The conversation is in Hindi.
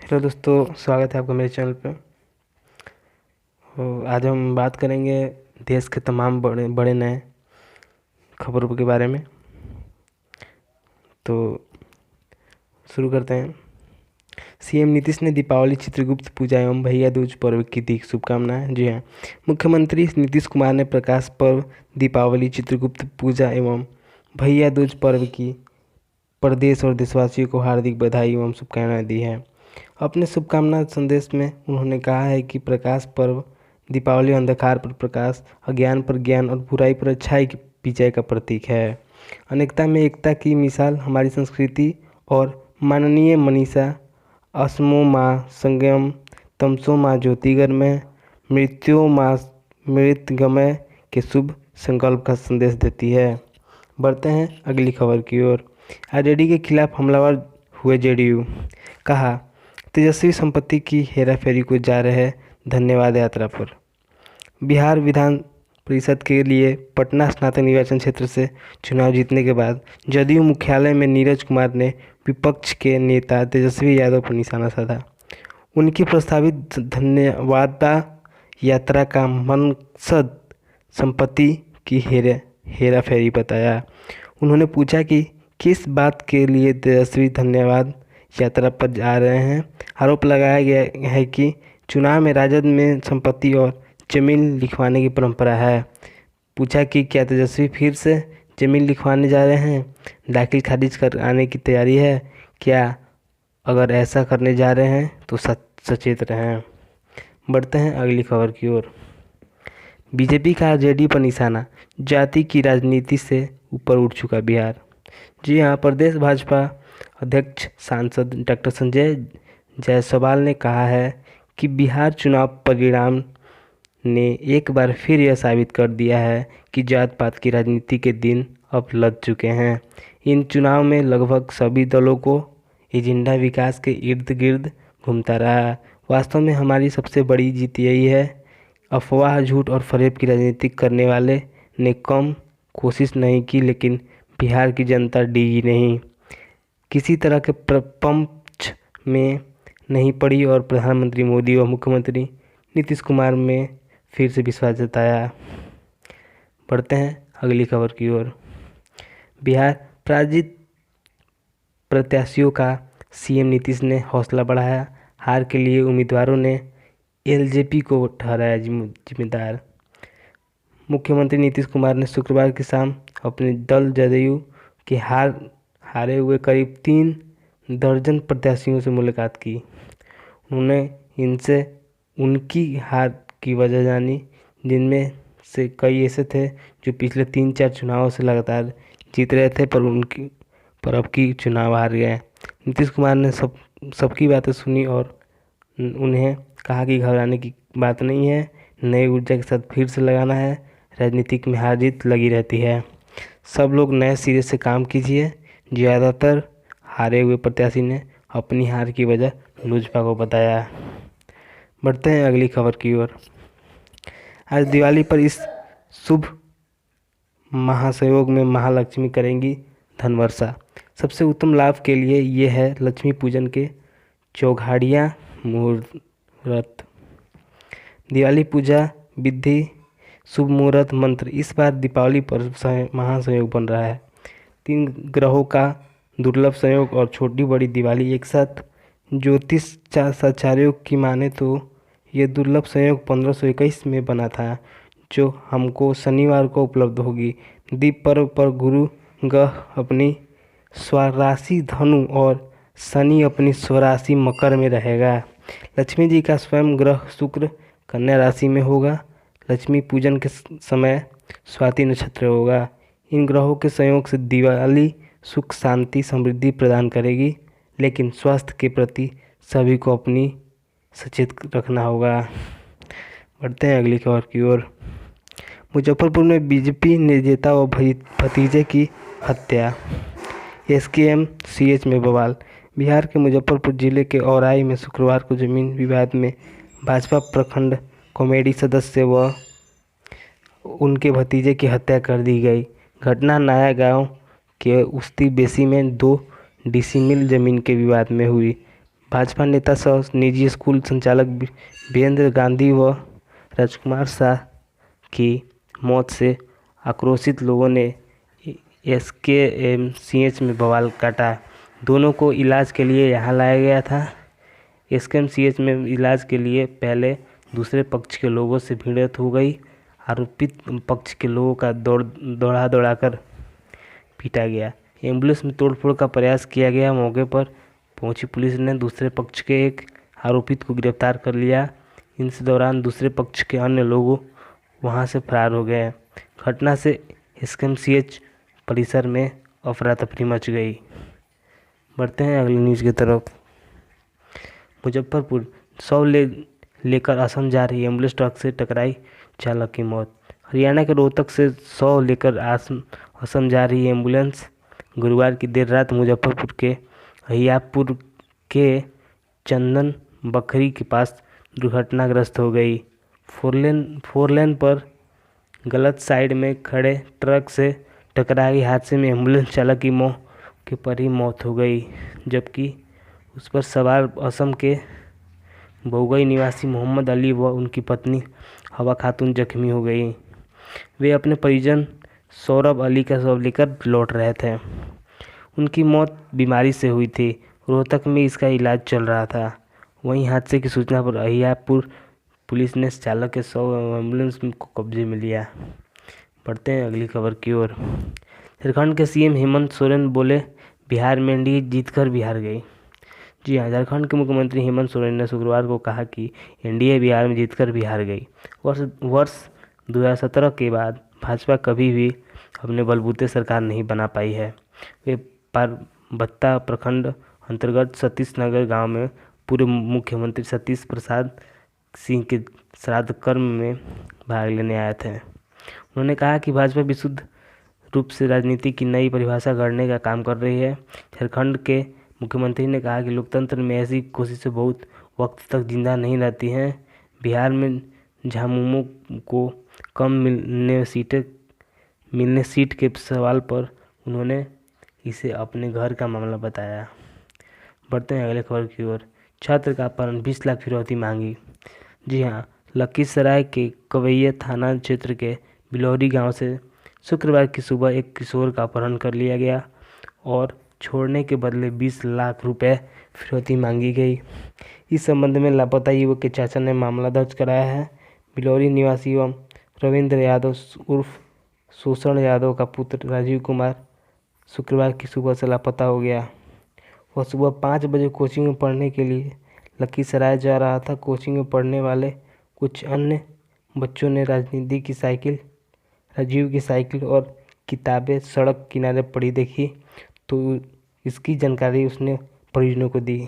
हेलो दोस्तों, स्वागत है आपका मेरे चैनल पे। आज हम बात करेंगे देश के तमाम बड़े बड़े नए खबरों के बारे में। तो शुरू करते हैं। सीएम नीतीश ने दीपावली, चित्रगुप्त पूजा एवं भैया दूज पर्व की दी शुभकामनाएं। जी हाँ, मुख्यमंत्री नीतीश कुमार ने प्रकाश पर्व, दीपावली, चित्रगुप्त पूजा एवं भैया दूज पर्व की प्रदेश और देशवासियों को हार्दिक बधाई एवं शुभकामनाएं दी हैं। अपने शुभकामना संदेश में उन्होंने कहा है कि प्रकाश पर्व दीपावली अंधकार पर प्रकाश, अज्ञान पर ज्ञान और बुराई पर अच्छाई की विजय का प्रतीक है। अनेकता में एकता की मिसाल हमारी संस्कृति। और माननीय मनीषा, असमो माँ संगम, तमसो माँ ज्योतिर्गमय, मृत्यो माँ मृतगमय के शुभ संकल्प का संदेश देती है। बढ़ते हैं अगली खबर की ओर। आरजेडी के खिलाफ हमलावर हुए जेडीयू। कहा, तेजस्वी संपत्ति की हेराफेरी को जा रहे धन्यवाद यात्रा पर। बिहार विधान परिषद के लिए पटना स्नातक निर्वाचन क्षेत्र से चुनाव जीतने के बाद जदयू मुख्यालय में नीरज कुमार ने विपक्ष के नेता तेजस्वी यादव पर निशाना साधा। उनकी प्रस्तावित धन्यवाद यात्रा का मकसद संपत्ति की हेराफेरी बताया। उन्होंने पूछा कि किस बात के लिए तेजस्वी धन्यवाद यात्रा पर जा रहे हैं। आरोप लगाया गया है कि चुनाव में राजद में संपत्ति और जमीन लिखवाने की परंपरा है। पूछा कि क्या तेजस्वी फिर से जमीन लिखवाने जा रहे हैं, दाखिल खारिज कर आने की तैयारी है क्या? अगर ऐसा करने जा रहे हैं तो सचेत रहें। बढ़ते हैं अगली खबर की ओर। बीजेपी का आरजेडी पर निशाना, जाति की राजनीति से ऊपर उठ चुका बिहार। जी हाँ, प्रदेश भाजपा अध्यक्ष सांसद डॉक्टर संजय जायसवाल ने कहा है कि बिहार चुनाव परिणाम ने एक बार फिर यह साबित कर दिया है कि जात पात की राजनीति के दिन अब लद चुके हैं। इन चुनाव में लगभग सभी दलों को एजेंडा विकास के इर्द गिर्द घूमता रहा। वास्तव में हमारी सबसे बड़ी जीत यही है। अफवाह, झूठ और फरेब की राजनीति करने वाले ने कम कोशिश नहीं की, लेकिन बिहार की जनता डीगी नहीं, किसी तरह के प्रपंच में नहीं पड़ी और प्रधानमंत्री मोदी और मुख्यमंत्री नीतीश कुमार में फिर से विश्वास जताया। बढ़ते हैं अगली खबर की ओर। बिहार पराजित प्रत्याशियों का सीएम नीतीश ने हौसला बढ़ाया। हार के लिए उम्मीदवारों ने एलजेपी को ठहराया जिम्मेदार। मुख्यमंत्री नीतीश कुमार ने शुक्रवार की शाम अपने दल जदयू के हारे हुए करीब 3 दर्जन प्रत्याशियों से मुलाकात की। उन्होंने इनसे उनकी हार की वजह जानी, जिनमें से कई ऐसे थे जो पिछले 3-4 चुनावों से लगातार जीत रहे थे पर अब की चुनाव हार गए। नीतीश कुमार ने सबकी बातें सुनी और उन्हें कहा कि घबराने की बात नहीं है, नई ऊर्जा के साथ फिर से लगाना है। राजनीतिक में हार जीत लगी रहती है, सब लोग नए सिरे से काम कीजिए। ज़्यादातर हारे हुए प्रत्याशी ने अपनी हार की वजह लोजपा को बताया। बढ़ते हैं अगली खबर की ओर। आज दिवाली पर इस शुभ महासंयोग में महालक्ष्मी करेंगी धन वर्षा। सबसे उत्तम लाभ के लिए ये है लक्ष्मी पूजन के चौघाड़िया मुहूर्त। दिवाली पूजा विधि, शुभ मुहूर्त मंत्र। इस बार दीपावली पर महासंयोग बन रहा है। 3 ग्रहों का दुर्लभ संयोग और छोटी बड़ी दिवाली एक साथ। ज्योतिष शास्त्राचार्यों की माने तो ये दुर्लभ संयोग 1521 में बना था, जो हमको शनिवार को उपलब्ध होगी। दीप पर्व पर गुरु ग्रह अपनी स्वराशि धनु और शनि अपनी स्वराशि मकर में रहेगा। लक्ष्मी जी का स्वयं ग्रह शुक्र कन्या राशि में होगा। लक्ष्मी पूजन के समय स्वाति नक्षत्र होगा। इन ग्रहों के संयोग से दिवाली सुख, शांति, समृद्धि प्रदान करेगी, लेकिन स्वास्थ्य के प्रति सभी को अपनी सचेत रखना होगा। बढ़ते हैं अगली खबर की ओर। मुजफ्फरपुर में बीजेपी नेता व भतीजे की हत्या, एसकेएमसीएच में बवाल। बिहार के मुजफ्फरपुर जिले के औराई में शुक्रवार को जमीन विवाद में भाजपा प्रखंड कमेटी सदस्य व उनके भतीजे की हत्या कर दी गई। घटना नया गांव के उस्ती बेसी में 2 डिसिमिल जमीन के विवाद में हुई। भाजपा नेता सह निजी स्कूल संचालक वीरेंद्र गांधी व राजकुमार शाह की मौत से आक्रोशित लोगों ने एसकेएमसीएच में बवाल काटा। दोनों को इलाज के लिए यहां लाया गया था। एसकेएमसीएच में इलाज के लिए पहले दूसरे पक्ष के लोगों से भिड़ंत हो गई। आरोपित पक्ष के लोगों का दौड़ा कर पीटा गया। एम्बुलेंस में तोड़फोड़ का प्रयास किया गया। मौके पर पहुंची पुलिस ने दूसरे पक्ष के एक आरोपित को गिरफ्तार कर लिया। इस दौरान दूसरे पक्ष के अन्य लोग वहां से फरार हो गए। घटना से एसकेएमसीएच परिसर में अफरा तफरी मच गई। बढ़ते हैं अगली न्यूज़ की तरफ। मुजफ्फरपुर 100 लेकर असम जा रही एम्बुलेंस ट्रक से टकराई, चालक की मौत। हरियाणा के रोहतक से 100 लेकर असम जा रही एम्बुलेंस गुरुवार की देर रात मुजफ्फरपुर के अहियापुर के चंदन बखरी के पास दुर्घटनाग्रस्त हो गई। फोर लेन पर गलत साइड में खड़े ट्रक से टकराई। हादसे में एम्बुलेंस चालक की मौके पर ही मौत हो गई, जबकि उस पर सवार असम के बहुगई निवासी मोहम्मद अली व उनकी पत्नी हवा खातून जख्मी हो गई। वे अपने परिजन सौरभ अली का शव लेकर लौट रहे थे। उनकी मौत बीमारी से हुई थी। रोहतक में इसका इलाज चल रहा था। वहीं हादसे की सूचना पर अहियापुर पुलिस ने चालक के शव एम्बुलेंस को कब्जे में लिया। बढ़ते हैं अगली खबर की ओर। झारखंड के सीएम हेमंत सोरेन बोले, बिहार में एनडीए जीतकर बिहार गई। जी हाँ, झारखंड के मुख्यमंत्री हेमंत सोरेन ने शुक्रवार को कहा कि एनडीए बिहार में जीतकर बिहार गई। वर्ष 2017 के बाद भाजपा कभी भी अपने बलबूते सरकार नहीं बना पाई है। वे पारबत्ता प्रखंड अंतर्गत सतीश नगर गाँव में पूर्व मुख्यमंत्री सतीश प्रसाद सिंह के श्राद्ध कर्म में भाग लेने आए थे। उन्होंने कहा कि भाजपा विशुद्ध रूप से राजनीति की नई परिभाषा गढ़ने का काम कर रही है। झारखंड के मुख्यमंत्री ने कहा कि लोकतंत्र में ऐसी कोशिशें बहुत वक्त तक जिंदा नहीं रहती हैं। बिहार में झामुमो को कम मिलने सीट के सवाल पर उन्होंने इसे अपने घर का मामला बताया। बढ़ते हैं अगले खबर की ओर। छात्र का अपहरण, 20 लाख फिरौती मांगी। जी हाँ, लखीसराय के कवैया थाना क्षेत्र के बिलौरी गांव से शुक्रवार की सुबह एक किशोर का अपहरण कर लिया गया और छोड़ने के बदले 20 लाख रुपए फिरौती मांगी गई। इस संबंध में लापता युवक के चाचा ने मामला दर्ज कराया है। बिलौरी निवासी एवं रविंद्र यादव उर्फ शोषण यादव का पुत्र राजीव कुमार शुक्रवार की सुबह से लापता हो गया। वह सुबह 5 बजे कोचिंग में पढ़ने के लिए लखीसराय जा रहा था। कोचिंग में पढ़ने वाले कुछ अन्य बच्चों ने राजीव की साइकिल और किताबें सड़क किनारे पड़ी देखी तो इसकी जानकारी उसने परिजनों को दी।